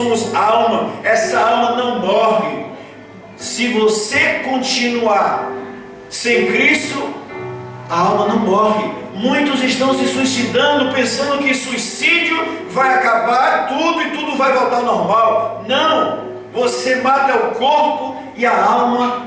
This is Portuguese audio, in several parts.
somos alma, essa alma não morre. Se você continuar sem Cristo, a alma não morre. Muitos estão se suicidando, pensando que suicídio vai acabar tudo e tudo vai voltar ao normal. Não! Você mata o corpo e a alma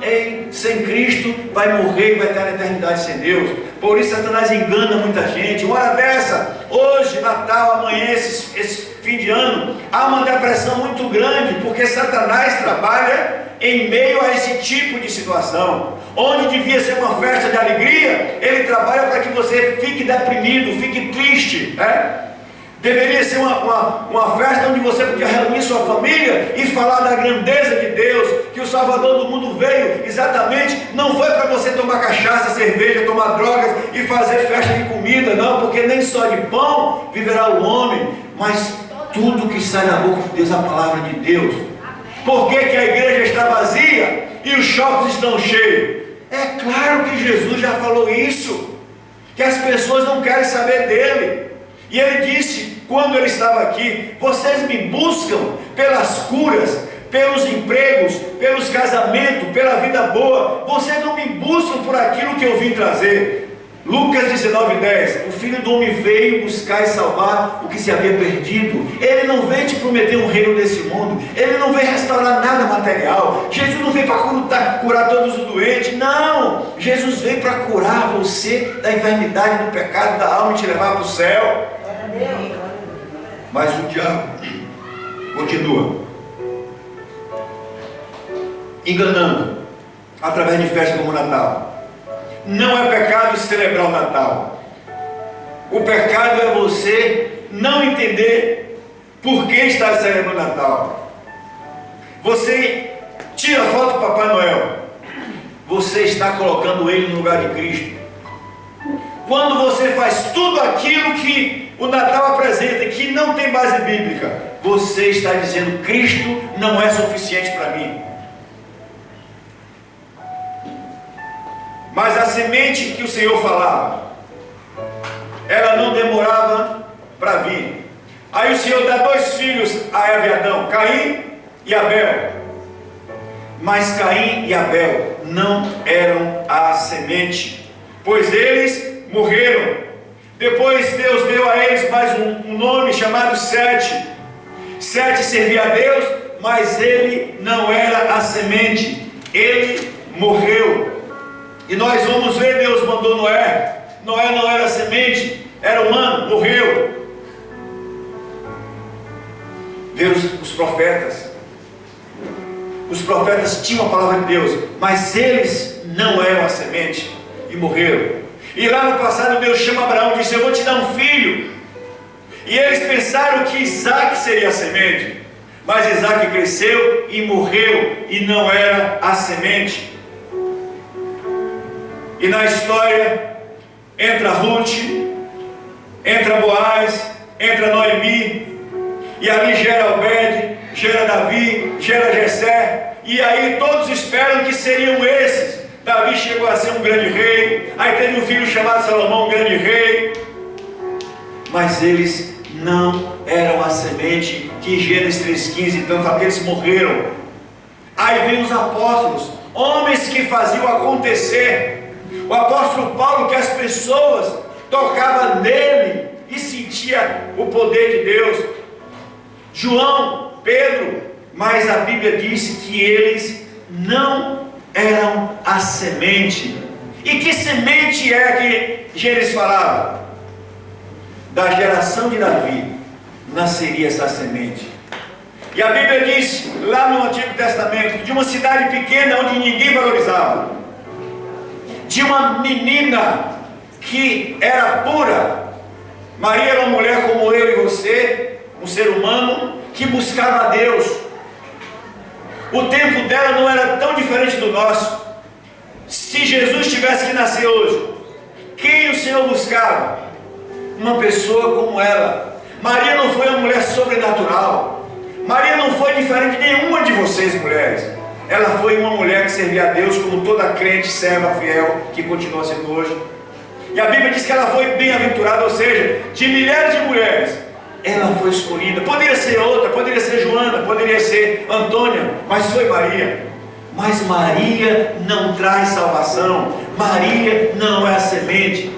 sem Cristo vai morrer e vai estar na eternidade sem Deus. Por isso Satanás engana muita gente. Uma hora dessa, hoje, Natal, amanhã, esse fim de ano, há uma depressão muito grande, porque Satanás trabalha em meio a esse tipo de situação. Onde devia ser uma festa de alegria, ele trabalha para que você fique deprimido, fique triste, Deveria ser uma festa onde você podia reunir sua família e falar da grandeza de Deus, que o Salvador do mundo veio exatamente, não foi para você tomar cachaça, cerveja, tomar drogas e fazer festa de comida, não, porque nem só de pão viverá o homem, mas tudo que sai da boca de Deus, a palavra de Deus. Por que que a igreja está vazia e os shoppings estão cheios? É claro que Jesus já falou isso, que as pessoas não querem saber dele. E ele disse, quando ele estava aqui: vocês me buscam pelas curas, pelos empregos, pelos casamentos, pela vida boa, vocês não me buscam por aquilo que eu vim trazer. Lucas 19:10, o Filho do Homem veio buscar e salvar o que se havia perdido. Ele não veio te prometer um reino desse mundo, ele não veio restaurar nada material. Jesus não veio para curar todos os doentes, não. Jesus veio para curar você da enfermidade, do pecado, da alma e te levar para o céu. Mas o diabo continua enganando através de festas como o Natal. Não é pecado celebrar o Natal. O pecado é você não entender por que está celebrando o Natal. Você tira foto do Papai Noel, você está colocando ele no lugar de Cristo. Quando você faz tudo aquilo que o Natal apresenta, que não tem base bíblica, você está dizendo: Cristo não é suficiente para mim. Mas a semente que o Senhor falava, ela não demorava para vir. Aí o Senhor dá 2 filhos a Eva e Adão, Caim e Abel. Mas Caim e Abel não eram a semente, pois eles morreram. Depois Deus deu a eles mais um nome chamado Sete. Sete servia a Deus, mas ele não era a semente, ele morreu. E nós vamos ver, Deus mandou Noé. Noé não era semente, era humano, morreu. Ver os profetas. Os profetas tinham a palavra de Deus, mas eles não eram a semente e morreram. E lá no passado Deus chama Abraão e disse: eu vou te dar um filho. E eles pensaram que Isaac seria a semente, mas Isaac cresceu e morreu e não era a semente. E na história entra Ruth, entra Boaz, entra Noemi, e ali gera Obed, gera Davi, gera Jessé, e aí todos esperam que seriam esses. Davi chegou a ser um grande rei, aí teve um filho chamado Salomão, um grande rei, mas eles não eram a semente que em Gênesis 3,15, então aqueles morreram. Aí vem os apóstolos, homens que faziam acontecer. O apóstolo Paulo, que as pessoas tocavam nele e sentia o poder de Deus. João, Pedro, mas a Bíblia disse que eles não eram a semente. E que semente é que Gênesis falava? Da geração de Davi nasceria essa semente. E a Bíblia diz lá no Antigo Testamento de uma cidade pequena onde ninguém valorizava, de uma menina que era pura. Maria era uma mulher como eu e você, um ser humano que buscava a Deus. O tempo dela não era tão diferente do nosso. Se Jesus tivesse que nascer hoje, quem o Senhor buscava? Uma pessoa como ela. Maria não foi uma mulher sobrenatural. Maria não foi diferente de nenhuma de vocês, mulheres. Ela foi uma mulher que servia a Deus como toda crente, serva fiel, que continua sendo hoje. E a Bíblia diz que ela foi bem-aventurada, ou seja, de milhares de mulheres, ela foi escolhida. Poderia ser outra, poderia ser Joana, poderia ser Antônia, mas foi Maria. Mas Maria não traz salvação. Maria não é a semente,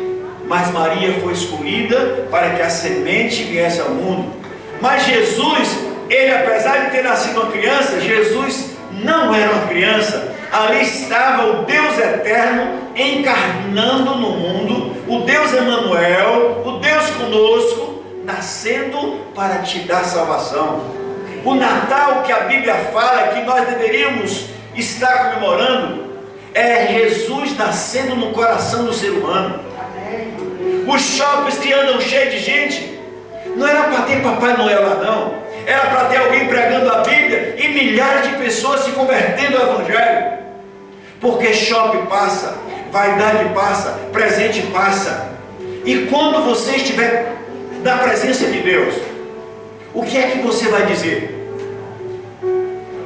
mas Maria foi escolhida para que a semente viesse ao mundo. Mas Jesus, ele, apesar de ter nascido uma criança, Jesus não era uma criança. Ali estava o Deus eterno encarnando no mundo, o Deus Emanuel, o Deus conosco, nascendo para te dar salvação. O Natal que a Bíblia fala que nós deveríamos estar comemorando é Jesus nascendo no coração do ser humano. Os shoppings que andam cheios de gente, não era para ter Papai Noel lá não, era para ter alguém pregando a Bíblia e milhares de pessoas se convertendo ao Evangelho. Porque shopping passa, vaidade passa, presente passa. E quando você estiver na presença de Deus, o que é que você vai dizer?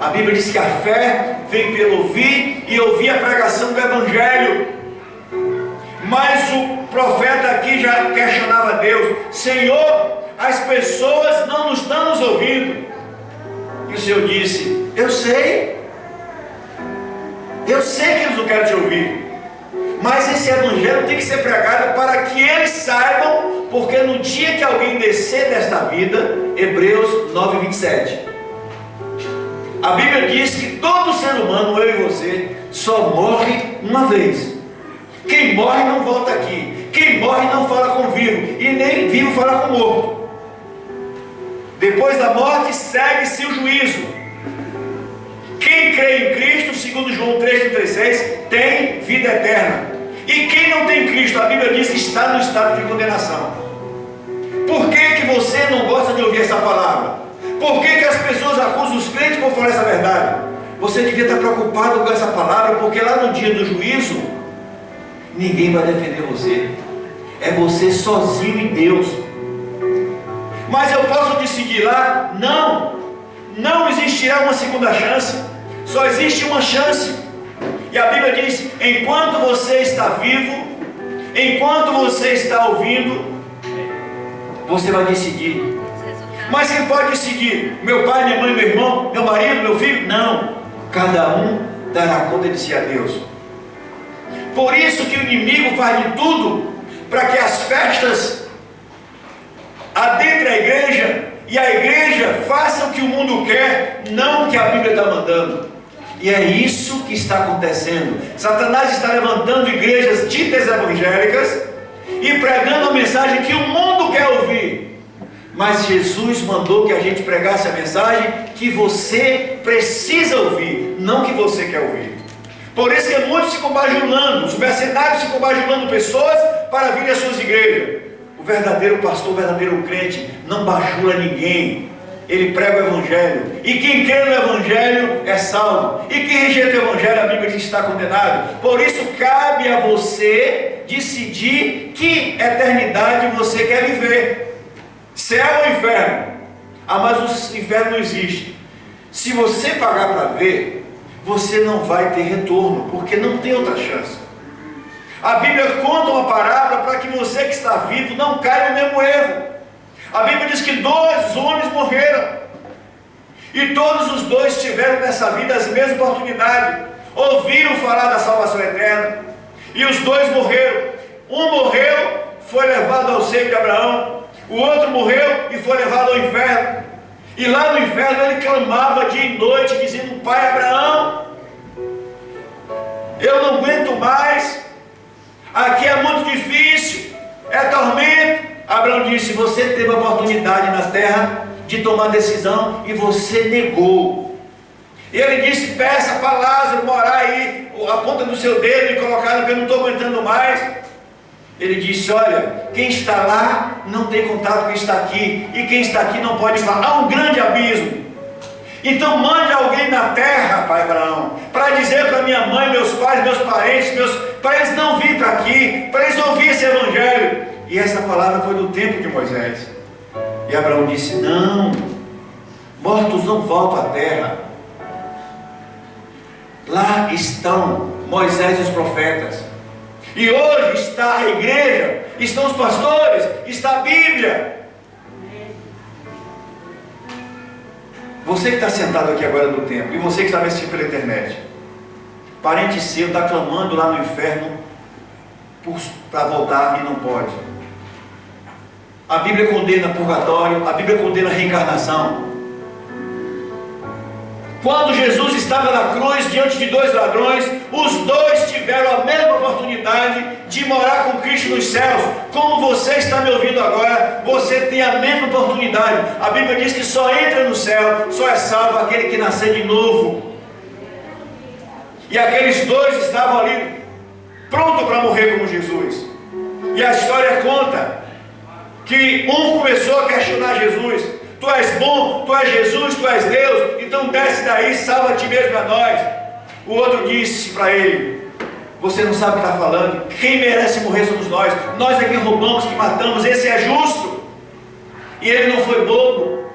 A Bíblia diz que a fé vem pelo ouvir e ouvir a pregação do Evangelho. Mas o profeta aqui já questionava Deus: Senhor, as pessoas não estão nos ouvindo. E o Senhor disse: eu sei que eles não querem te ouvir, mas esse Evangelho tem que ser pregado para que eles saibam, porque no dia que alguém descer desta vida, Hebreus 9:27, a Bíblia diz que todo ser humano, eu e você, só morre uma vez. Quem morre não volta aqui. Quem morre não fala com vivo, e nem vivo fala com morto. Depois da morte segue-se o juízo. Quem crê em Cristo, segundo João 3,36, tem vida eterna. E quem não tem Cristo, a Bíblia diz que está no estado de condenação. Por que você não gosta de ouvir essa palavra? Por que as pessoas acusam os crentes por falar essa verdade? Você devia estar preocupado com essa palavra, porque lá no dia do juízo, ninguém vai defender você. É você sozinho em Deus. Mas eu posso decidir lá? Não existirá uma segunda chance. Só existe uma chance. E a Bíblia diz: enquanto você está vivo, enquanto você está ouvindo, você vai decidir. Mas quem pode decidir? Meu pai, minha mãe, meu irmão, meu marido, meu filho? Não. Cada um dará conta de si a Deus. Por isso que o inimigo faz de tudo para que as festas adentrem a igreja e a igreja faça o que o mundo quer, não o que a Bíblia está mandando. E é isso que está acontecendo. Satanás está levantando igrejas ditas evangélicas e pregando a mensagem que o mundo quer ouvir. Mas Jesus mandou que a gente pregasse a mensagem que você precisa ouvir, não que você quer ouvir. Por isso que muitos ficam bajulando, os mercenários ficam bajulando pessoas para vir às suas igrejas. O verdadeiro pastor, o verdadeiro crente, não bajula ninguém. Ele prega o Evangelho. E quem crê no Evangelho é salvo. E quem rejeita o Evangelho, a Bíblia diz que está condenado. Por isso cabe a você decidir que eternidade você quer viver. Céu ou inferno? Ah, mas o inferno não existe. Se você pagar para ver, você não vai ter retorno, porque não tem outra chance. A Bíblia conta uma parábola para que você que está vivo não caia no mesmo erro. A Bíblia diz que 2 homens morreram, e todos os dois tiveram nessa vida as mesmas oportunidades, ouviram falar da salvação eterna, e os dois morreram. Um morreu, foi levado ao seio de Abraão, o outro morreu e foi levado ao inferno. E lá no inferno ele clamava dia e noite, dizendo: Pai Abraão, eu não aguento mais, aqui é muito difícil, é tormento. Abraão disse: você teve a oportunidade na terra de tomar decisão e você negou. E ele disse: peça para Lázaro morar aí, a ponta do seu dedo e colocar, porque eu não estou aguentando mais. Ele disse: olha, quem está lá não tem contato com quem está aqui, e quem está aqui não pode falar. Há um grande abismo. Então mande alguém na terra, pai Abraão, para dizer para minha mãe, meus pais, meus parentes, para eles não virem para aqui, para eles ouvirem esse Evangelho. E essa palavra foi do tempo de Moisés. E Abraão disse: não, mortos não voltam à terra. Lá estão Moisés e os profetas. E hoje está a igreja, estão os pastores, está a Bíblia. Você que está sentado aqui agora no templo, e você que está me assistindo pela internet, parente seu está clamando lá no inferno para voltar e não pode. A Bíblia condena purgatório, a Bíblia condena reencarnação. Quando Jesus estava na cruz diante de dois ladrões, os dois tiveram a mesma oportunidade de morar com Cristo nos céus. Como você está me ouvindo agora, você tem a mesma oportunidade. A Bíblia diz que só entra no céu, só é salvo aquele que nascer de novo. E aqueles dois estavam ali prontos para morrer como Jesus. E a história conta que um começou a questionar Jesus: tu és bom, tu és Jesus, tu és Deus, então desce daí, salva a ti mesmo a nós. O outro disse para ele: você não sabe o que está falando, quem merece morrer somos nós é que roubamos, que matamos, esse é justo. E ele não foi bobo,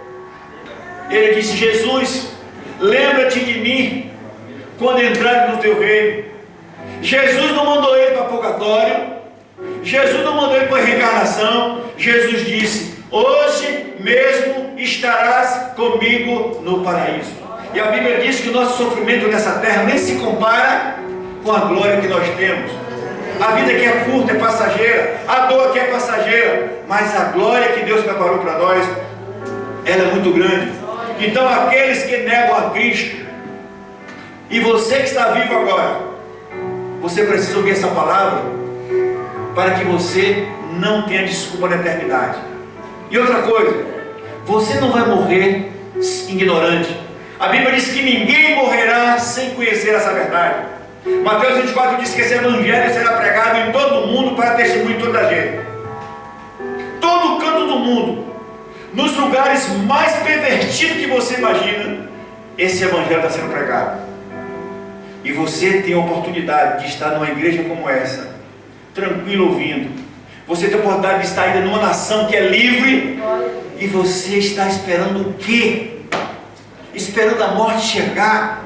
ele disse: Jesus, lembra-te de mim quando entrares no teu reino. Jesus não mandou ele para purgatório, Jesus não mandou ele para reencarnação. Jesus disse: hoje mesmo estarás comigo no paraíso. E a Bíblia diz que o nosso sofrimento nessa terra nem se compara com a glória que nós temos. A vida aqui é curta, é passageira, a dor aqui é passageira, mas a glória que Deus preparou para nós, ela é muito grande. Então aqueles que negam a Cristo, e você que está vivo agora, você precisa ouvir essa palavra para que você não tenha desculpa na eternidade. E outra coisa, você não vai morrer ignorante. A Bíblia diz que ninguém morrerá sem conhecer essa verdade. Mateus 24 diz que esse evangelho será pregado em todo o mundo para testemunho de toda a gente. Todo canto do mundo, nos lugares mais pervertidos que você imagina, esse evangelho está sendo pregado. E você tem a oportunidade de estar numa igreja como essa, tranquilo ouvindo. Você tem a oportunidade de estar ainda numa nação que é livre. E você está esperando o quê? Esperando a morte chegar,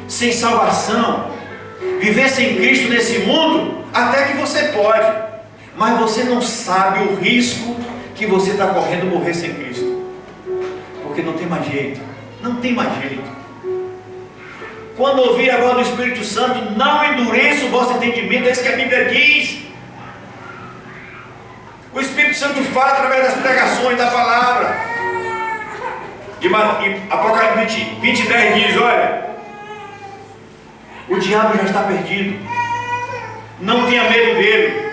sem salvação, viver sem Cristo nesse mundo? Até que você pode, mas você não sabe o risco que você está correndo morrer sem Cristo, porque não tem mais jeito, não tem mais jeito. Quando ouvir agora do Espírito Santo, não endureça o vosso entendimento, é isso que a Bíblia diz. O Espírito Santo fala através das pregações da palavra. E Apocalipse 20:10 diz: olha, o diabo já está perdido, não tenha medo dele.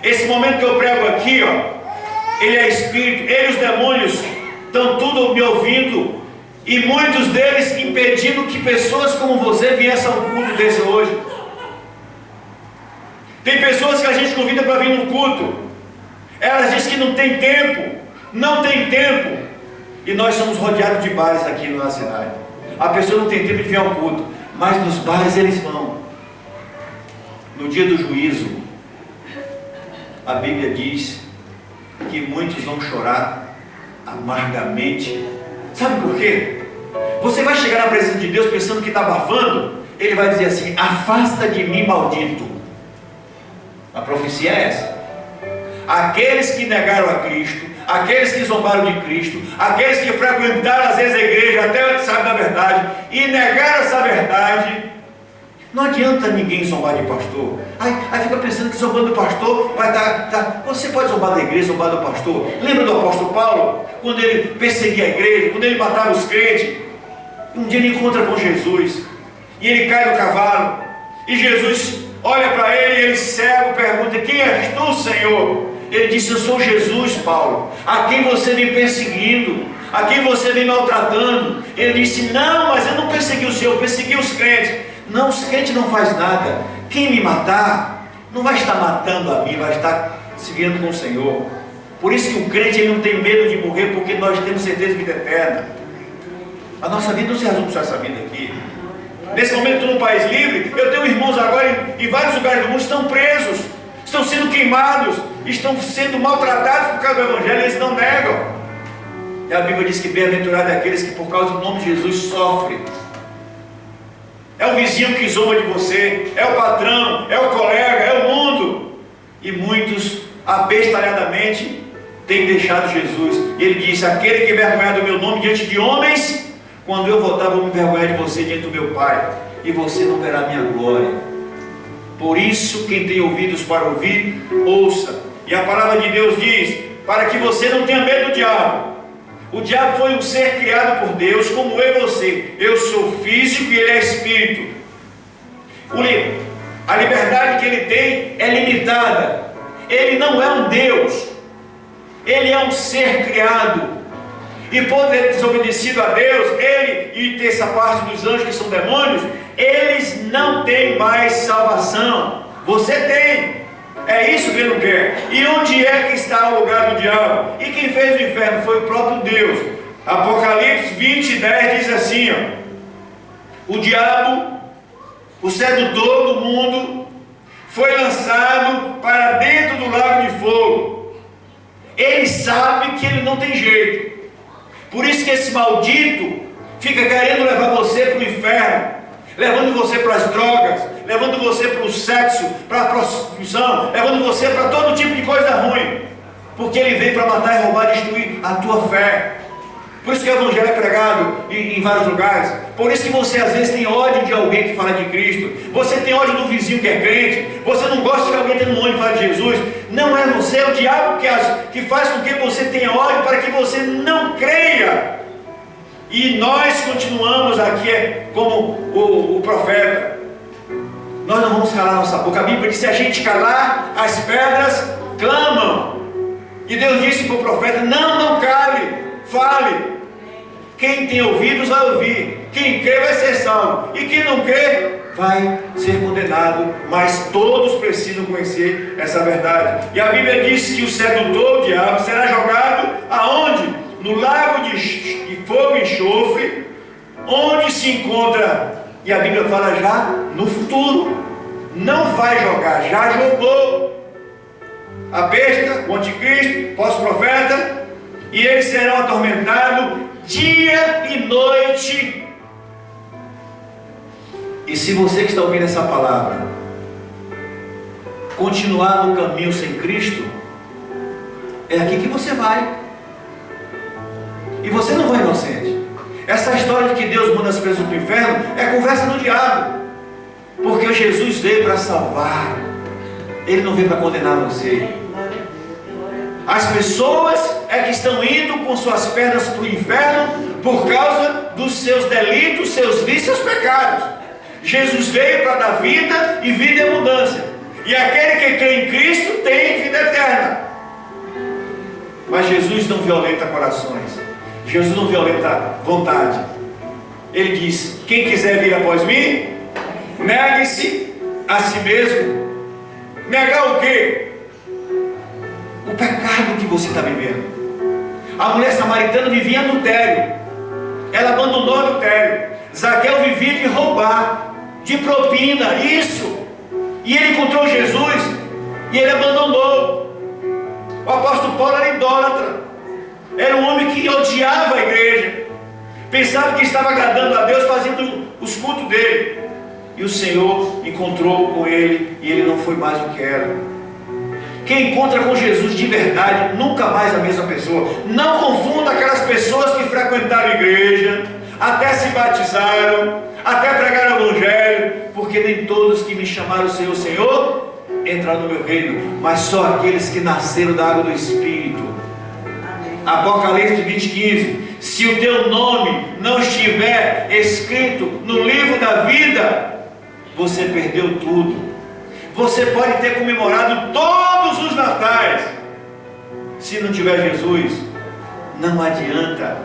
Esse momento que eu prego aqui, ó, ele é espírito, ele e os demônios estão tudo me ouvindo, e muitos deles impedindo que pessoas como você viessem ao culto desse hoje. Tem pessoas que a gente convida para vir no culto, elas dizem que não tem tempo, não tem tempo. E nós somos rodeados de bares aqui na cidade. A pessoa não tem tempo de vir ao culto, mas nos bares eles vão. No dia do juízo, a Bíblia diz que muitos vão chorar amargamente. Sabe por quê? Você vai chegar na presença de Deus pensando que está abafando. Ele vai dizer assim: afasta de mim, maldito. A profecia é essa. Aqueles que negaram a Cristo, aqueles que zombaram de Cristo, aqueles que frequentaram às vezes a igreja até antes sabe da verdade e negaram essa verdade. Não adianta ninguém zombar de pastor. Aí fica pensando que zombando do pastor vai estar. Você pode zombar da igreja, zombar do pastor. Lembra do apóstolo Paulo? Quando ele perseguia a igreja, quando ele matava os crentes. Um dia ele encontra com Jesus e ele cai do cavalo e Jesus olha para ele e ele cego pergunta: quem és tu, Senhor? Ele disse: eu sou Jesus, Paulo, a quem você vem perseguindo, a quem você vem maltratando. Ele disse: não, mas eu não persegui o Senhor, eu persegui os crentes. Não, os crentes não faz nada. Quem me matar não vai estar matando a mim, vai estar se guiando com o Senhor. Por isso que o crente ele não tem medo de morrer, porque nós temos certeza de vida eterna. A nossa vida não se resume só essa vida aqui. Nesse momento, num país livre, eu tenho irmãos agora em vários lugares do mundo, estão presos, estão sendo queimados, estão sendo maltratados por causa do Evangelho, eles não negam. E a Bíblia diz que bem-aventurado é aqueles que por causa do nome de Jesus sofrem. É o vizinho que zomba de você, é o patrão, é o colega, é o mundo. E muitos, abestalhadamente, têm deixado Jesus. E ele disse: aquele que envergonhar do meu nome diante de homens, quando eu voltar, vou me envergonhar de você diante do meu Pai, e você não verá minha glória. Por isso, quem tem ouvidos para ouvir, ouça. E a palavra de Deus diz, para que você não tenha medo do diabo. O diabo foi um ser criado por Deus, como eu e você. Eu sou físico e ele é espírito. A liberdade que ele tem é limitada. Ele não é um Deus. Ele é um ser criado. E por ter desobedecido a Deus, ele e terça parte dos anjos que são demônios, eles não têm mais salvação. Você tem. É isso que ele não quer. E onde é que está o lugar do diabo? E quem fez o inferno foi o próprio Deus. Apocalipse 20:10 diz assim, ó, o diabo, o sedutor do mundo, foi lançado para dentro do lago de fogo. Ele sabe que ele não tem jeito. Por isso que esse maldito fica querendo levar você para o inferno, levando você para as drogas, levando você para o sexo, para a prostituição, levando você para todo tipo de coisa ruim, porque ele vem para matar, e roubar, destruir a tua fé. Por isso que o evangelho é pregado em vários lugares. Por isso que você às vezes tem ódio de alguém que fala de Cristo. Você tem ódio do vizinho que é crente. Você não gosta que alguém tenha um ódio e fale de Jesus. Não é você, é o diabo que faz com que você tenha ódio, para que você não creia. E nós continuamos aqui como o profeta. Nós não vamos calar nossa boca. A Bíblia diz, se a gente calar, as pedras clamam. E Deus disse para o profeta, não cale, fale. Quem tem ouvidos vai ouvir. Quem crê vai ser salvo. E quem não crê vai ser condenado. Mas todos precisam conhecer essa verdade. E a Bíblia diz que o sedutor, o diabo, será jogado aonde? No lago de fogo e enxofre, onde se encontra, e a Bíblia fala já no futuro. Não vai jogar, já jogou. A besta, o anticristo, falso profeta, e eles serão atormentados dia e noite. E se você que está ouvindo essa palavra continuar no caminho sem Cristo, é aqui que você vai. E você não vai inocente. Essa história de que Deus manda as pessoas para o inferno é conversa do diabo. Porque Jesus veio para salvar. Ele não veio para condenar você. As pessoas é que estão indo com suas pernas para o inferno por causa dos seus delitos, seus vícios, seus pecados. Jesus veio para dar vida e vida em abundância. E aquele que crê em Cristo tem vida eterna. Mas Jesus não violenta corações. Jesus não violenta vontade. Ele diz, quem quiser vir após mim, negue-se a si mesmo. Negar o quê? O pecado que você está vivendo. A mulher samaritana vivia em adultério. Ela abandonou o adultério. Zaqueu vivia de roubar, de propina, isso. E ele encontrou Jesus e ele abandonou. O apóstolo Paulo era idólatra. Era um homem que odiava a igreja. Pensava que estava agradando a Deus, fazendo os cultos dele. E o Senhor encontrou com ele e ele não foi mais o que era. Quem encontra com Jesus de verdade, nunca mais a mesma pessoa. Não confunda aquelas pessoas que frequentaram a igreja, até se batizaram, até pregaram o evangelho, porque nem todos que me chamaram Senhor, Senhor, entraram no meu reino, mas só aqueles que nasceram da água do Espírito. Apocalipse 20:15. Se o teu nome não estiver escrito no livro da vida, você perdeu tudo. Você pode ter comemorado todos os natais, se não tiver Jesus, não adianta.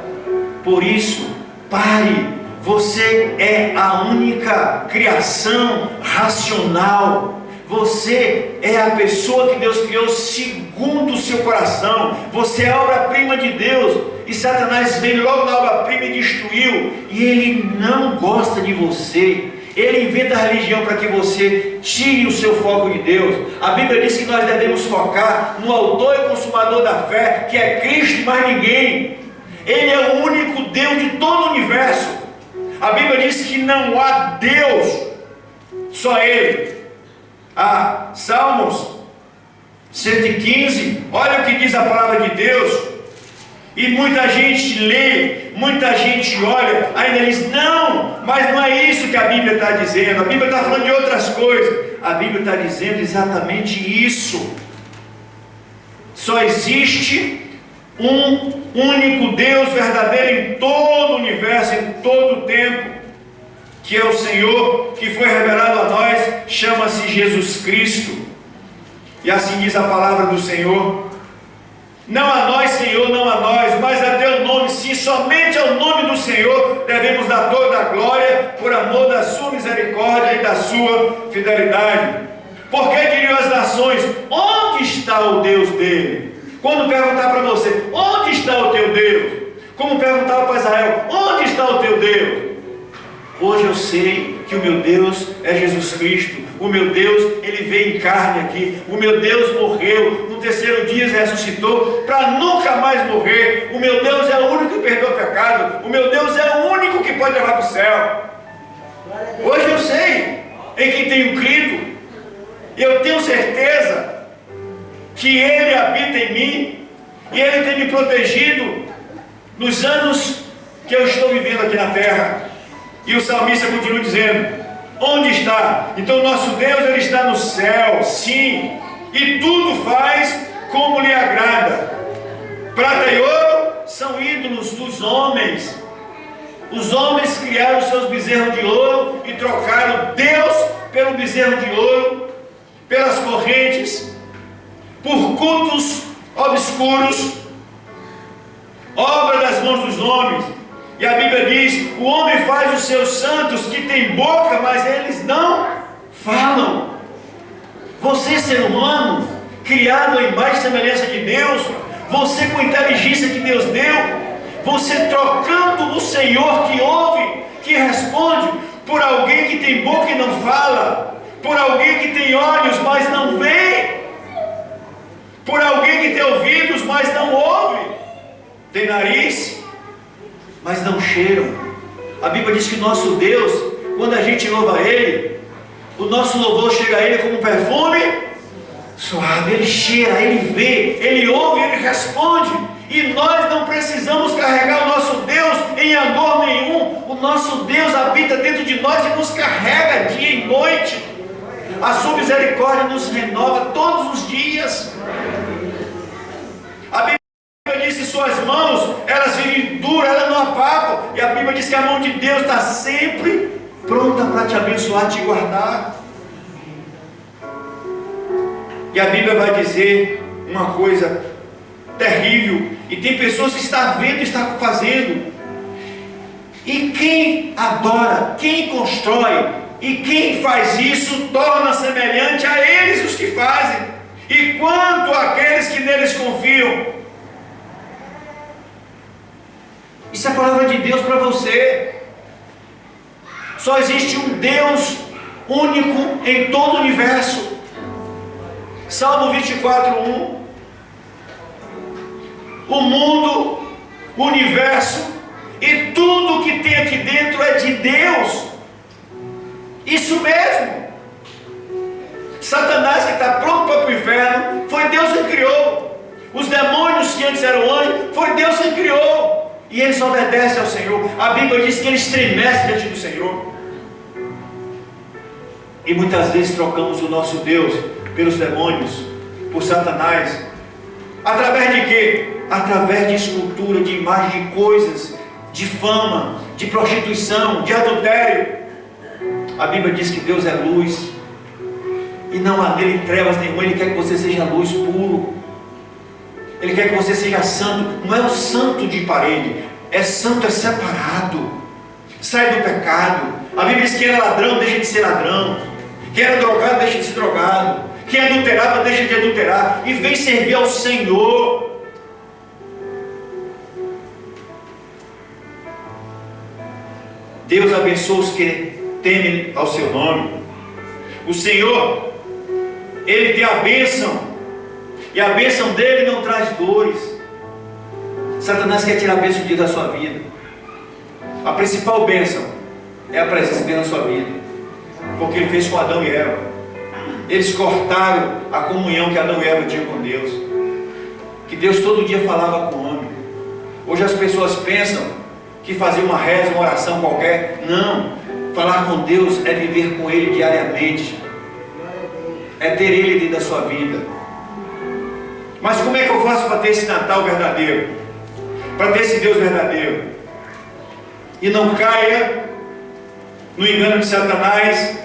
Por isso, pare. Você é a única criação racional. Você é a pessoa que Deus criou segundo o seu coração. Você é a obra-prima de Deus. E Satanás veio logo na obra-prima e destruiu. E ele não gosta de você. Ele inventa a religião para que você tire o seu foco de Deus. A Bíblia diz que nós devemos focar no autor e consumador da fé, que é Cristo e mais ninguém. Ele é o único Deus de todo o universo. A Bíblia diz que não há Deus, só Ele. Salmos 115, olha o que diz a palavra de Deus. E muita gente lê, muita gente olha, ainda diz, não, mas não é isso que a Bíblia está dizendo. A Bíblia está falando de outras coisas. A Bíblia está dizendo exatamente isso. Só existe um único Deus verdadeiro em todo o universo, em todo o tempo, que é o Senhor, que foi revelado a nós, chama-se Jesus Cristo. E assim diz a palavra do Senhor: não a nós, Senhor, não a nós, mas a teu nome, sim, somente ao nome do Senhor devemos dar toda a glória, por amor da sua misericórdia e da sua fidelidade. Porque diriam as nações, onde está o Deus dele? Quando perguntar para você, onde está o teu Deus? Como perguntava para Israel, onde está o teu Deus? Hoje eu sei que o meu Deus é Jesus Cristo. O meu Deus, Ele veio em carne aqui. O meu Deus morreu, no terceiro dia ressuscitou para nunca mais morrer. O meu Deus é o único que perdoa o pecado. O meu Deus é o único que pode levar para o céu. Hoje eu sei em quem tenho crido. Eu tenho certeza que Ele habita em mim e Ele tem me protegido nos anos que eu estou vivendo aqui na terra. E o salmista continua dizendo, onde está? Então nosso Deus, Ele está no céu, sim, e tudo faz como lhe agrada. Prata e ouro são ídolos dos homens. Os homens criaram seus bezerros de ouro e trocaram Deus pelo bezerro de ouro, pelas correntes, por cultos obscuros, obra das mãos dos homens. E a Bíblia diz, o homem faz os seus santos que têm boca, mas eles não falam. Você, ser humano, criado à imagem e semelhança de Deus, você com a inteligência que Deus deu, você trocando o Senhor que ouve, que responde, por alguém que tem boca e não fala, por alguém que tem olhos, mas não vê, por alguém que tem ouvidos, mas não ouve, tem nariz, mas não cheiram. A Bíblia diz que nosso Deus, quando a gente louva Ele, o nosso louvor chega a Ele como um perfume suave. Ele cheira, Ele vê, Ele ouve, Ele responde. E nós não precisamos carregar o nosso Deus em amor nenhum. O nosso Deus habita dentro de nós e nos carrega dia e noite. A sua misericórdia nos renova todos os dias. A Bíblia diz que suas mãos, elas vivem duras, elas não apagam. E a Bíblia diz que a mão de Deus está sempre pronta para te abençoar, te guardar. E a Bíblia vai dizer uma coisa terrível, e tem pessoas que estão vendo e estão fazendo. E quem adora, quem constrói, e quem faz isso, torna semelhante a eles os que fazem. E quanto àqueles que neles confiam. Isso é a palavra de Deus para você. Só existe um Deus único em todo o universo. Salmo 24:1. O mundo, o universo e tudo que tem aqui dentro é de Deus. Isso mesmo. Satanás, que está pronto para o inferno, foi Deus que criou. Os demônios que antes eram anjos, foi Deus que criou. E eles obedecem ao Senhor. A Bíblia diz que eles estremecem diante do Senhor. E muitas vezes trocamos o nosso Deus pelos demônios, por Satanás. Através de quê? Através de escultura, de imagem, de coisas, de fama, de prostituição, de adultério. A Bíblia diz que Deus é luz, e não há nele trevas nenhuma. Ele quer que você seja luz puro. Ele quer que você seja santo. Não é o santo de parede, é santo, é separado. Sai do pecado. A Bíblia diz que quem era ladrão deixa de ser ladrão, quem era drogado deixa de ser drogado, quem adulterava deixa de adulterar e vem servir ao Senhor. Deus abençoa os que temem ao seu nome. O Senhor, Ele tem a bênção, e a bênção dele não traz dores. Satanás quer tirar a bênção de Deus da sua vida. A principal bênção é a presença de Deus na sua vida, porque Ele fez com Adão e Eva. Eles cortaram a comunhão que Adão e Eva tinham com Deus, que Deus todo dia falava com o homem. Hoje as pessoas pensam que fazer uma reza, uma oração qualquer. Não. Falar com Deus é viver com Ele diariamente. É ter Ele dentro da sua vida. Mas como é que eu faço para ter esse Natal verdadeiro? Para ter esse Deus verdadeiro? E não caia no engano de Satanás.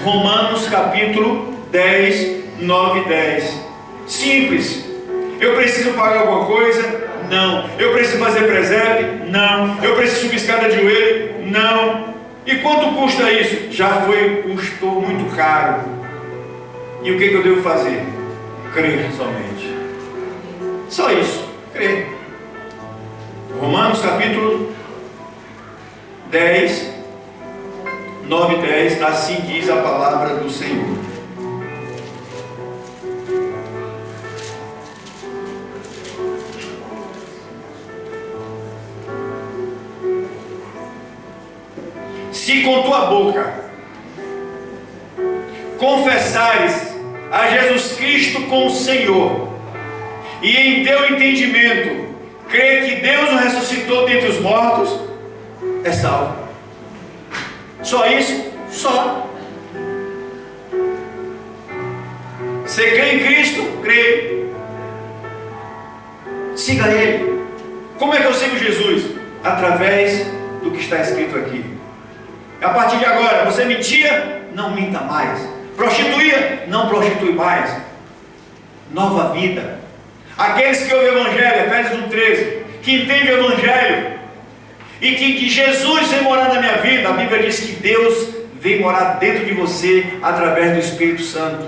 Romanos capítulo 10, 9 e 10. Simples. Eu preciso pagar alguma coisa? Não. Eu preciso fazer presépio? Não. Eu preciso subir escada de joelho? Não. E quanto custa isso? Custou muito caro. E o que eu devo fazer? Crer somente. Só isso. Crer. Romanos capítulo 10, 9 e 10. Assim diz a palavra do Senhor. Se com tua boca confessares a Jesus Cristo como Senhor, e em teu entendimento crer que Deus o ressuscitou dentre os mortos, é salvo. Só isso? Só. Você crê em Cristo? Crê. Siga Ele. Como é que eu sigo Jesus? Através do que está escrito aqui. A partir de agora, você mentia? Não minta mais. Prostituía? Não prostitui mais. Nova vida. Aqueles que ouvem o Evangelho, Efésios 1,13, que entendem o Evangelho e que Jesus vem morar na minha vida. A Bíblia diz que Deus vem morar dentro de você através do Espírito Santo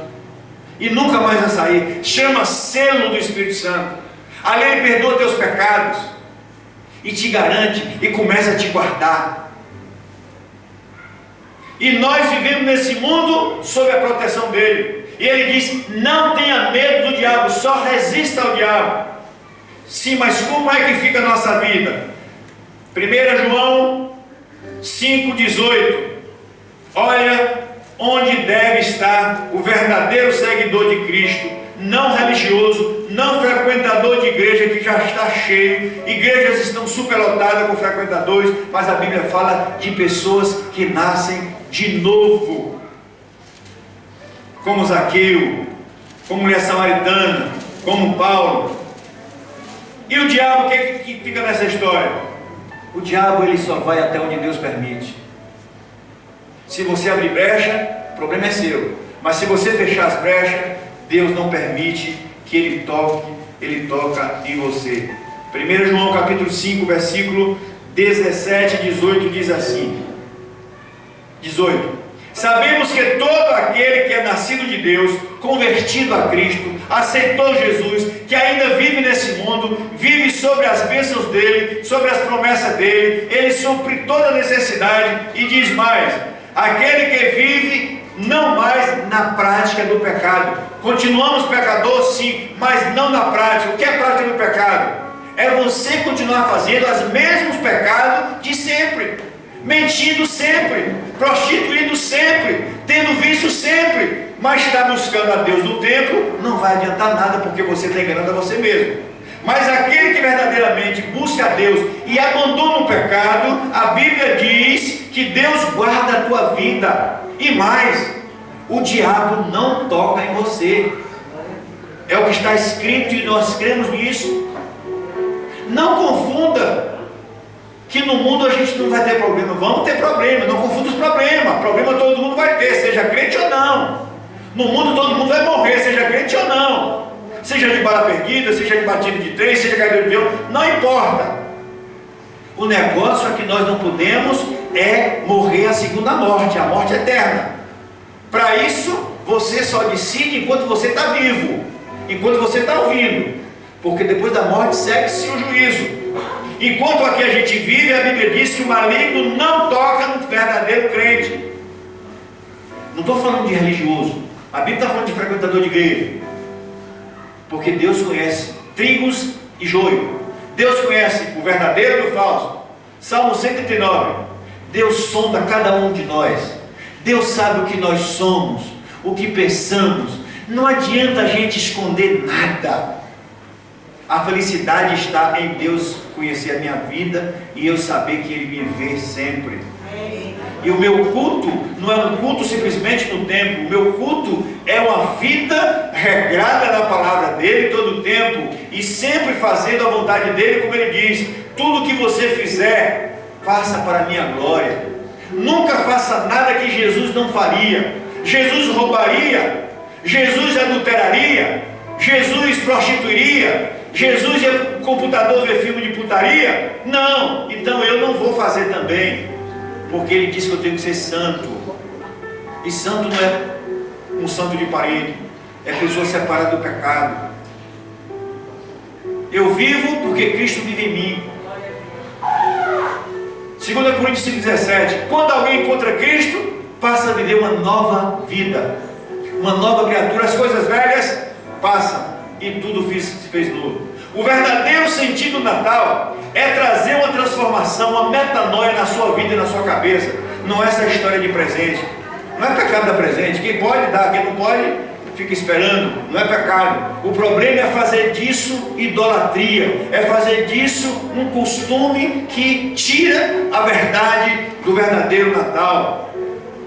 e nunca mais vai sair. Chama selo do Espírito Santo. Ali Ele perdoa teus pecados e te garante e começa a te guardar. E nós vivemos nesse mundo sob a proteção dele. E ele diz: não tenha medo do diabo, só resista ao diabo. Sim, mas como é que fica a nossa vida? 1 João 5,18. Olha onde deve estar o verdadeiro seguidor de Cristo, não religioso, não frequentador de igreja que já está cheio. Igrejas estão superlotadas com frequentadores, mas a Bíblia fala de pessoas que nascem de novo, como Zaqueu, como mulher samaritana, como Paulo. E o diabo, o que fica nessa história? O diabo, ele só vai até onde Deus permite. Se você abrir brecha, o problema é seu. Mas se você fechar as brechas, Deus não permite que ele toca em você. 1 João capítulo 5, versículo 17 e 18 diz assim: 18. Sabemos que todo aquele que é nascido de Deus, convertido a Cristo, aceitou Jesus, que ainda vive nesse mundo, vive sobre as bênçãos dele, sobre as promessas dele. Ele supre toda necessidade. E diz mais: aquele que vive não mais na prática do pecado. Continuamos pecadores, sim, mas não na prática. O que é prática do pecado? É você continuar fazendo os mesmos pecados de sempre, mentindo sempre, prostituindo sempre, tendo vício sempre, mas está buscando a Deus no templo, não vai adiantar nada, porque você está enganando a você mesmo. Mas aquele que verdadeiramente busca a Deus e abandona o pecado, a Bíblia diz que Deus guarda a tua vida. E mais, o diabo não toca em você. É o que está escrito e nós cremos nisso. Não confunda que no mundo a gente não vai ter problema. Vamos ter problema, não confunda os problemas. Problema todo mundo vai ter, seja crente ou não. No mundo todo mundo vai morrer, seja crente ou não. Seja de bala perdida, seja de batida de trem, seja caído de avião, não importa. O negócio é que nós não podemos morrer a segunda morte, a morte eterna. Para isso, você só decide enquanto você está vivo, enquanto você está ouvindo, porque depois da morte segue-se o juízo. Enquanto aqui a gente vive, a Bíblia diz que o maligno não toca no verdadeiro crente. Não estou falando de religioso, a Bíblia está falando de frequentador de igreja, porque Deus conhece trigos e joio. Deus conhece o verdadeiro e o falso. Salmo 139. Deus sonda cada um de nós. Deus sabe o que nós somos, o que pensamos. Não adianta a gente esconder nada. A felicidade está em Deus conhecer a minha vida e eu saber que Ele me vê sempre. E o meu culto não é um culto simplesmente no templo. O meu culto é uma vida regrada na palavra dele todo o tempo e sempre fazendo a vontade dele, como ele diz: tudo que você fizer, faça para a minha glória. Nunca faça nada que Jesus não faria. Jesus roubaria, Jesus adulteraria, Jesus prostituiria, Jesus ia para o computador ver filme de putaria. Não, então eu não vou fazer também, porque ele disse que eu tenho que ser santo. E santo não é um santo de parede, é pessoa separada do pecado. Eu vivo porque Cristo vive em mim. 2 Coríntios 5,17: quando alguém encontra Cristo, passa a viver uma nova vida, uma nova criatura. As coisas velhas passam e tudo se fez novo. O verdadeiro sentido do Natal é trazer uma transformação, uma metanoia na sua vida e na sua cabeça. Não é essa história de presente. Não é pecado dar presente. Quem pode dar, quem não pode, fica esperando. Não é pecado. O problema é fazer disso idolatria. É fazer disso um costume que tira a verdade do verdadeiro Natal.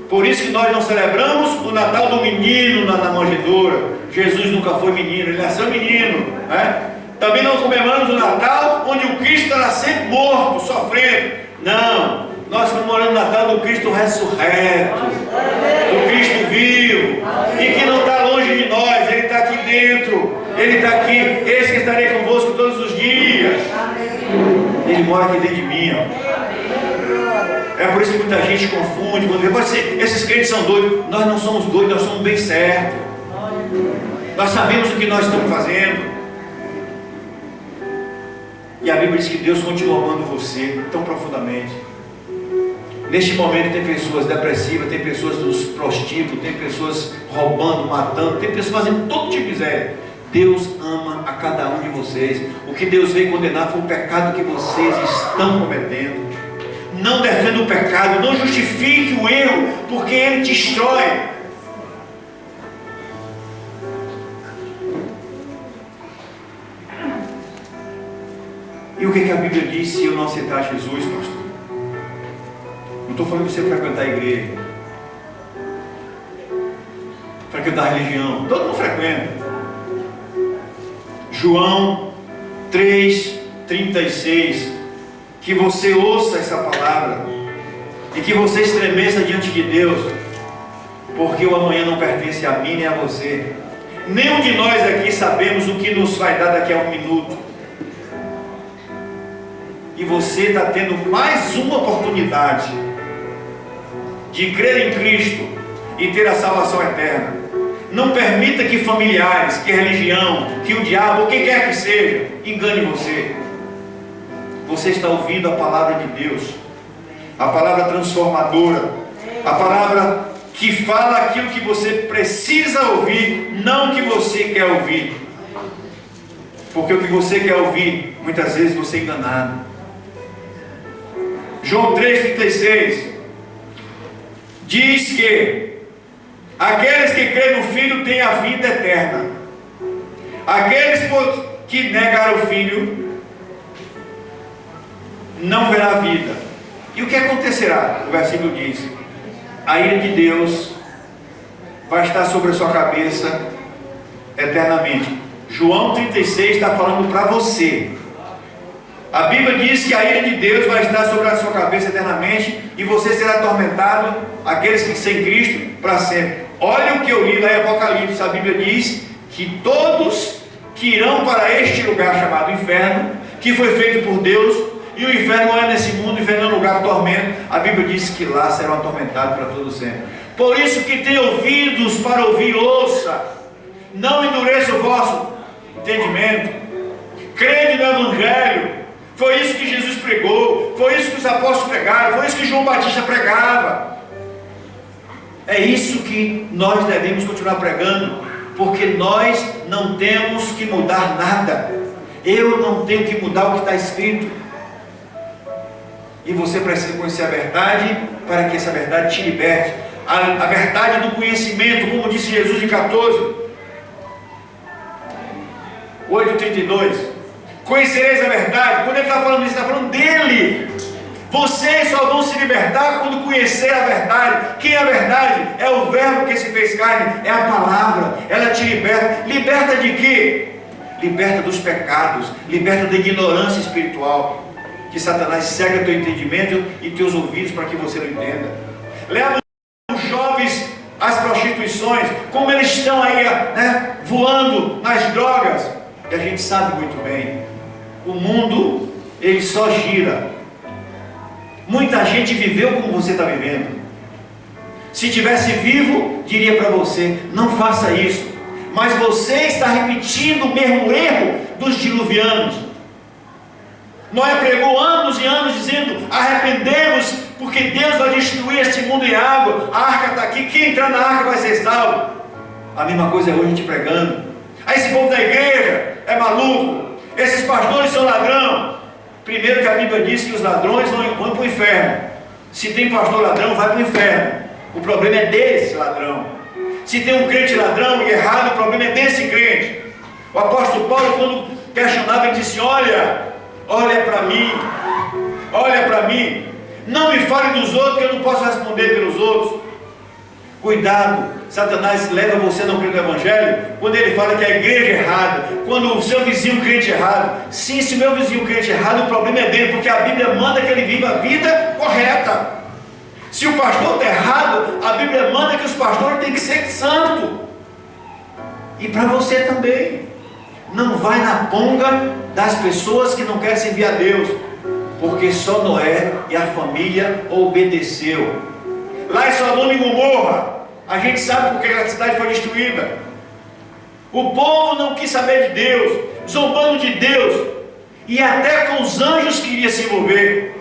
Por isso que nós não celebramos o Natal do menino na manjedoura. Jesus nunca foi menino, ele nasceu menino, né? Também não comemoramos o Natal onde o Cristo está sempre morto, sofrendo. Não, nós comemoramos o Natal do Cristo ressurreto, do Cristo vivo, e que não está longe de nós, Ele está aqui dentro, Ele está aqui. Eis que estarei convosco todos os dias. Ele mora aqui dentro de mim, ó. É por isso que muita gente confunde, quando vê, esses crentes são doidos. Nós não somos doidos, nós somos bem certos. Nós sabemos o que nós estamos fazendo. E a Bíblia diz que Deus continua amando você tão profundamente. Neste momento tem pessoas depressivas, tem pessoas nos prostíbulos, tem pessoas roubando, matando, tem pessoas fazendo todo tipo de miséria. Deus ama a cada um de vocês. O que Deus veio condenar foi o pecado que vocês estão cometendo. Não defenda o pecado, não justifique o erro, porque ele destrói. E o que a Bíblia diz se eu não aceitar Jesus, pastor? Não estou falando de você frequentar a igreja, frequentar a religião. Todo mundo frequenta. João 3,36. Que você ouça essa palavra e que você estremeça diante de Deus, porque o amanhã não pertence a mim nem a você. Nenhum de nós aqui sabemos o que nos vai dar daqui a um minuto. E você está tendo mais uma oportunidade de crer em Cristo e ter a salvação eterna. Não permita que familiares, que religião, que o diabo, ou quem quer que seja, engane você. Você está ouvindo a palavra de Deus, a palavra transformadora, a palavra que fala aquilo que você precisa ouvir, não o que você quer ouvir. Porque o que você quer ouvir, muitas vezes você é enganado. João 3,36 diz que aqueles que creem no Filho têm a vida eterna. Aqueles que negaram o Filho não verá a vida. E o que acontecerá? O versículo diz: a ira de Deus vai estar sobre a sua cabeça eternamente. João 36 está falando para você. A Bíblia diz que a ira de Deus vai estar sobre a sua cabeça eternamente e você será atormentado, aqueles que sem Cristo, para sempre. Olha o que eu li lá em Apocalipse. A Bíblia diz que todos que irão para este lugar chamado inferno, que foi feito por Deus, e o inferno não é nesse mundo, o inferno é um lugar de tormento. A Bíblia diz que lá serão atormentados para todo sempre. Por isso que tem ouvidos para ouvir, ouça. Não endureça o vosso entendimento. Crede no Evangelho. Foi isso que Jesus pregou, foi isso que os apóstolos pregaram, foi isso que João Batista pregava. É isso que nós devemos continuar pregando, porque nós não temos que mudar nada. Eu não tenho que mudar o que está escrito. E você precisa conhecer a verdade, para que essa verdade te liberte. A verdade do conhecimento, como disse Jesus em 14, 8,32. Conhecereis a verdade. Quando ele está falando isso, ele está falando dele. Vocês só vão se libertar quando conhecer a verdade. Quem é a verdade? É o verbo que se fez carne, é a palavra. Ela te liberta. Liberta de quê? Liberta dos pecados, liberta da ignorância espiritual, que Satanás cega teu entendimento e teus ouvidos para que você não entenda. Leva os jovens às prostituições, como eles estão aí, né, voando nas drogas. E a gente sabe muito bem, o mundo, ele só gira. Muita gente viveu como você está vivendo. Se tivesse vivo, diria para você, não faça isso. Mas você está repetindo o mesmo erro dos diluvianos. Noé pregou anos e anos dizendo, arrependemos, porque Deus vai destruir este mundo em água. A arca está aqui, quem entrar na arca vai ser salvo. A mesma coisa é hoje a gente pregando. Aí esse povo da igreja é maluco, esses pastores são ladrão. Primeiro que a Bíblia diz que os ladrões vão para o inferno. Se tem pastor ladrão, vai para o inferno. O problema é desse ladrão. Se tem um crente ladrão e errado, o problema é desse crente. O apóstolo Paulo, quando questionava, ele disse, olha para mim, não me fale dos outros, que eu não posso responder pelos outros. Cuidado, Satanás leva você a não crer no Evangelho, quando ele fala que a igreja é errada, quando o seu vizinho crente é errado. Sim, se o meu vizinho crente é errado, o problema é dele, porque a Bíblia manda que ele viva a vida correta. Se o pastor está errado, a Bíblia manda que os pastores têm que ser santos. E para você também. Não vai na ponga das pessoas que não querem servir a Deus, porque só Noé e a família obedeceu. Lá em Sodoma e Gomorra, a gente sabe porque a cidade foi destruída. O povo não quis saber de Deus, zombando de Deus, e até com os anjos queria se envolver.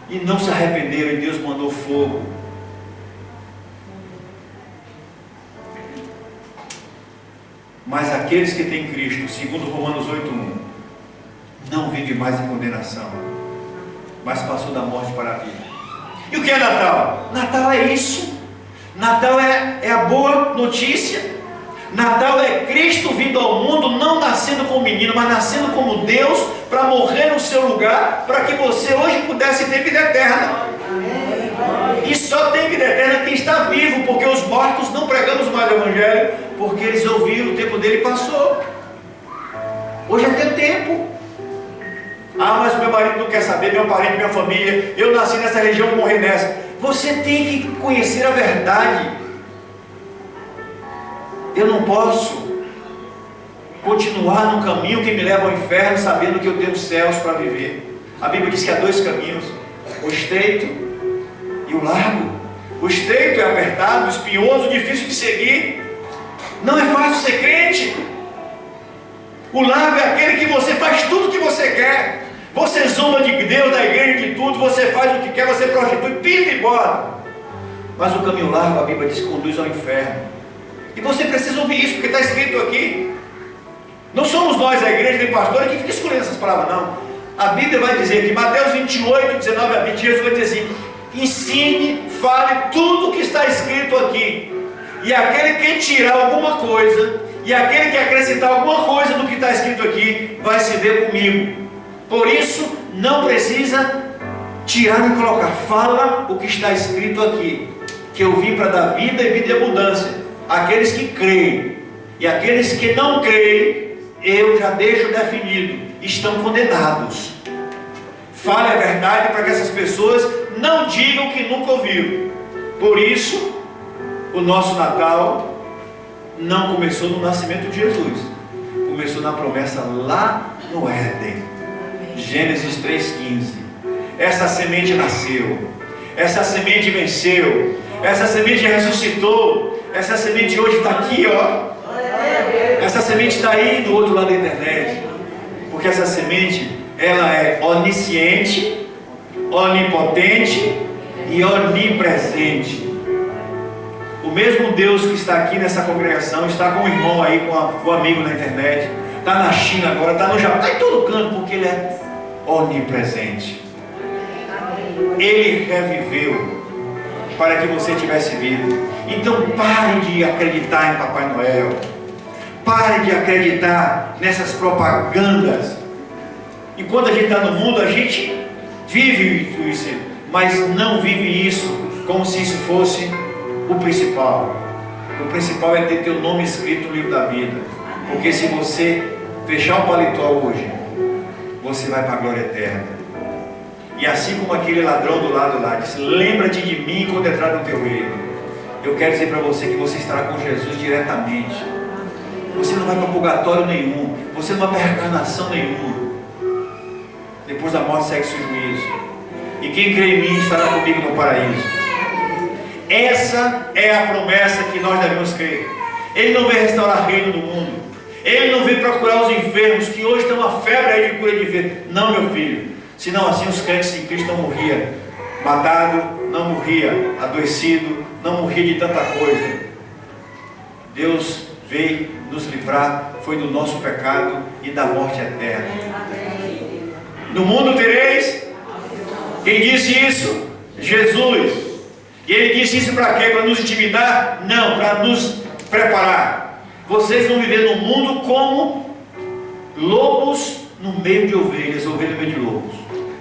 E não se arrependeram, e Deus mandou fogo. Mas aqueles que têm Cristo, segundo Romanos 8:1, não vive mais em condenação, mas passou da morte para a vida. E o que é Natal? Natal é isso. Natal é a boa notícia. Natal é Cristo vindo ao mundo, não nascendo como menino, mas nascendo como Deus, para morrer no seu lugar, para que você hoje pudesse ter vida eterna. E só tem vida eterna quem está vivo, porque os mortos não pregamos mais o Evangelho, porque eles ouviram, o tempo dele passou. Hoje é teu tempo. Ah, mas meu marido não quer saber, meu parente, minha família, eu nasci nessa região, vou morrer nessa. Você tem que conhecer a verdade. Eu não posso continuar no caminho que me leva ao inferno, sabendo que eu tenho os céus para viver. A Bíblia diz que há dois caminhos, o estreito e o largo. O estreito é apertado, espinhoso, difícil de seguir. Não é fácil ser crente. O largo é aquele que você faz tudo o que você quer. Você zomba de Deus, da igreja, de tudo. Você faz o que quer, você prostitui, pinta e bota. Mas o caminho largo, a Bíblia diz que conduz ao inferno. E você precisa ouvir isso, porque está escrito aqui. Não somos nós, a igreja, nem pastor, que fica escolhendo essas palavras, não. A Bíblia vai dizer que Mateus 28, 19 a 20, Jesus vai dizer assim: ensine, fale tudo o que está escrito aqui. E aquele que tirar alguma coisa, e aquele que acrescentar alguma coisa do que está escrito aqui, vai se ver comigo. Por isso, não precisa tirar e colocar. Fala o que está escrito aqui, que eu vim para dar vida e vida em abundância. Aqueles que creem e aqueles que não creem, eu já deixo definido, estão condenados. Fale a verdade para que essas pessoas não digam que nunca ouviram. Por isso, o nosso Natal não começou no nascimento de Jesus, começou na promessa lá no Éden. Gênesis 3,15. Essa semente nasceu, essa semente venceu, essa semente ressuscitou. Essa semente hoje está aqui, ó. Essa semente está aí do outro lado da internet. Porque essa semente, ela é onisciente, onipotente e onipresente. O mesmo Deus que está aqui nessa congregação, está com o irmão aí, com o amigo na internet, está na China agora, está no Japão, está em todo canto, porque Ele é onipresente. Ele reviveu para que você tivesse vida. Então pare de acreditar em Papai Noel. Pare de acreditar nessas propagandas Enquanto a gente está no mundo, a gente vive isso, mas não vive isso como se isso fosse o principal. O principal é ter teu nome escrito no livro da vida. Porque se você fechar o paletó hoje, você vai para a glória eterna. E assim como aquele ladrão do lado lá disse: lembra-te de mim quando entrar no teu reino. Eu quero dizer para você que você estará com Jesus diretamente. Você não vai para purgatório nenhum. Você não vai para reencarnação nenhuma. Depois da morte segue-se o juízo. E quem crê em mim estará comigo no paraíso. Essa é a promessa que nós devemos crer. Ele não veio restaurar o reino do mundo. Ele não veio procurar os enfermos, que hoje tem uma febre aí de cura de enfermos. Não, meu filho. Senão assim os crentes em Cristo não morriam matado, não morria adoecido, não morria de tanta coisa. Deus veio nos livrar, foi do nosso pecado e da morte eterna. No mundo tereis. Quem disse isso? Jesus. E ele disse isso para quê? Para nos intimidar? Não, para nos preparar. Vocês vão viver no mundo como lobos no meio de ovelhas, ovelhas no meio de lobos.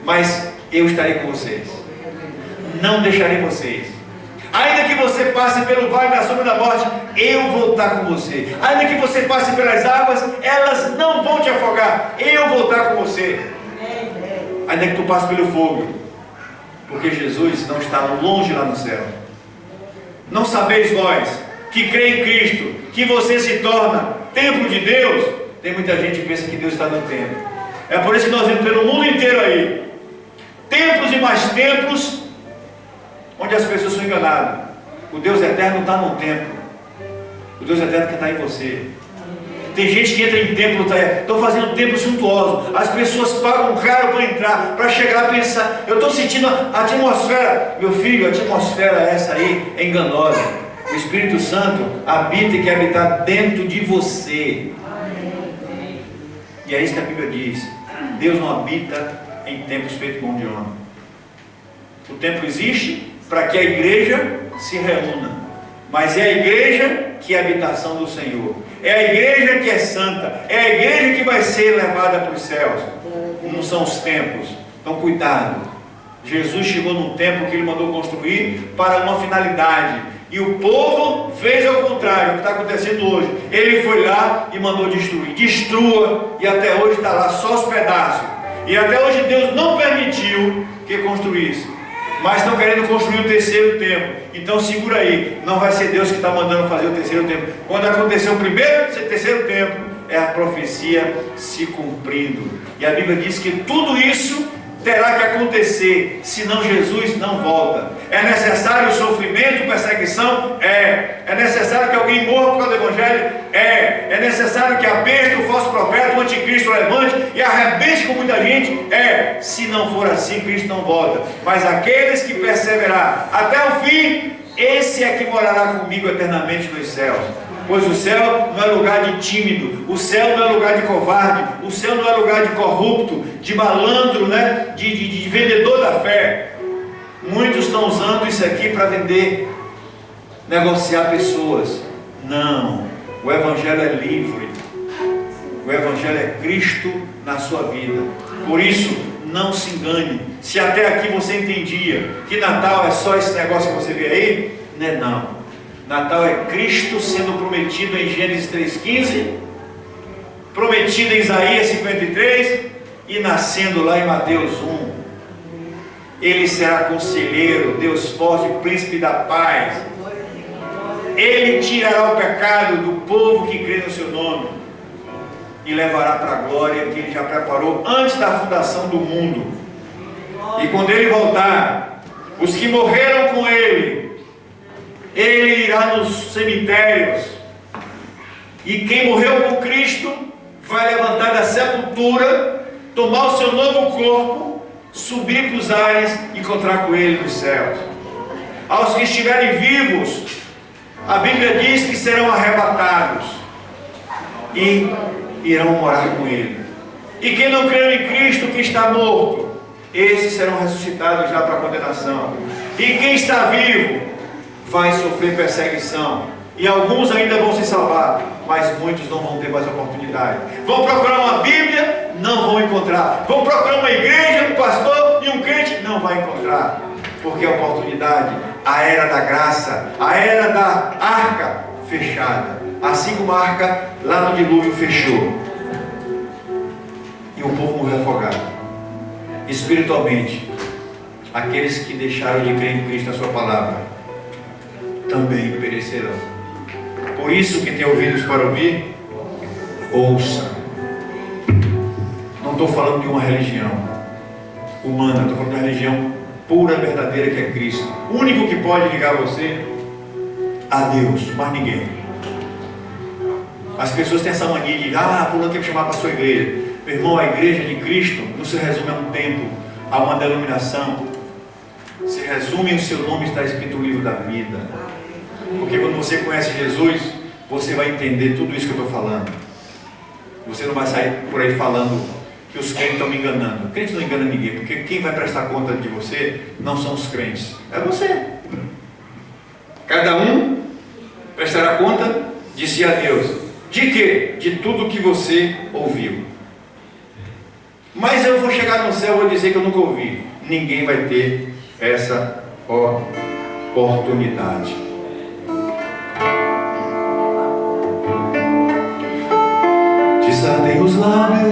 Mas eu estarei com vocês. Não deixarei vocês. Ainda que você passe pelo vale da sombra da morte, eu vou estar com você. Ainda que você passe pelas águas, elas não vão te afogar. Eu vou estar com você. Ainda que tu passe pelo fogo, porque Jesus não está longe lá no céu. Não sabeis vós, que crê em Cristo, que você se torna templo de Deus? Tem muita gente que pensa que Deus está no templo. É por isso que nós vemos pelo mundo inteiro aí templos e mais templos, onde as pessoas são enganadas. O Deus eterno está no templo. O Deus eterno que está em você. Tem gente que entra em templo, estão fazendo templos suntuosos. As pessoas pagam caro para entrar, para chegar a pensar: eu estou sentindo a atmosfera. Meu filho, a atmosfera essa aí é enganosa. O Espírito Santo habita e quer habitar dentro de você. E é isso que a Bíblia diz. Deus não habita em templos feitos com mão de homem. O templo existe para que a igreja se reúna. Mas é a igreja que é a habitação do Senhor. É a igreja que é santa. É a igreja que vai ser levada para os céus. Não são os templos. Então cuidado. Jesus chegou num templo que ele mandou construir para uma finalidade. E o povo fez ao contrário, o que está acontecendo hoje. Ele foi lá e mandou destruir. Destrua, e até hoje está lá só os pedaços. E até hoje Deus não permitiu que construísse. Mas estão querendo construir o terceiro templo. Então segura aí. Não vai ser Deus que está mandando fazer o terceiro templo. Quando aconteceu o primeiro e terceiro templo, é a profecia se cumprindo. E a Bíblia diz que tudo isso terá que acontecer, senão Jesus não volta. É necessário sofrimento, perseguição? É necessário que alguém morra por causa do Evangelho? É necessário que a besta, o falso profeta, o anticristo levante e arrebente com muita gente? Se não for assim, Cristo não volta. Mas aqueles que perseverar até o fim, esse é que morará comigo eternamente nos céus. Pois o céu não é lugar de tímido, o céu não é lugar de covarde, o céu não é lugar de corrupto, de malandro, né? de vendedor da fé. Muitos estão usando isso aqui para vender, negociar pessoas. Não, o Evangelho é livre, o Evangelho é Cristo na sua vida. Por isso, não se engane. Se até aqui você entendia que Natal é só esse negócio que você vê aí, não. Natal é Cristo sendo prometido em Gênesis 3,15, prometido em Isaías 53 e nascendo lá em Mateus 1. Ele será conselheiro, Deus forte, príncipe da paz. Ele tirará o pecado do povo que crê no seu nome e levará para a glória que ele já preparou antes da fundação do mundo. E quando ele voltar, os que morreram com ele irá nos cemitérios, e quem morreu com Cristo vai levantar da sepultura, tomar o seu novo corpo, subir para os ares e encontrar com ele nos céus. Aos que estiverem vivos, a Bíblia diz que serão arrebatados e irão morar com ele. E quem não crê em Cristo, que está morto, esses serão ressuscitados já para a condenação. E quem está vivo vai sofrer perseguição E alguns ainda vão se salvar, mas muitos não vão ter mais oportunidade. Vão procurar uma Bíblia, não vão encontrar. Vão procurar uma igreja, um pastor e um crente, não vai encontrar. Porque a oportunidade, a era da graça, a era da arca fechada. Assim como a arca lá no dilúvio fechou. E o povo morreu afogado. Espiritualmente, aqueles que deixaram de crer em Cristo na sua palavra, também perecerão. Por isso que tem ouvidos para ouvir, ouça. Não estou falando de uma religião humana, estou falando de uma religião pura, verdadeira, que é Cristo. O único que pode ligar você a Deus, mais ninguém. As pessoas têm essa mania de, fulano tem que chamar para a sua igreja. Meu irmão, a igreja de Cristo não se resume a um templo, a uma denominação. Se resume, o seu nome está escrito no livro da vida. Porque quando você conhece Jesus, você vai entender tudo isso que eu estou falando. Você não vai sair por aí falando que os crentes estão me enganando. Os crentes não enganam ninguém, porque quem vai prestar conta de você não são os crentes, é você. Cada um prestará conta de si a Deus. De quê? De tudo que você ouviu. Mas eu vou chegar no céu e vou dizer que eu nunca ouvi. Ninguém vai ter essa oportunidade. Desatei os lábios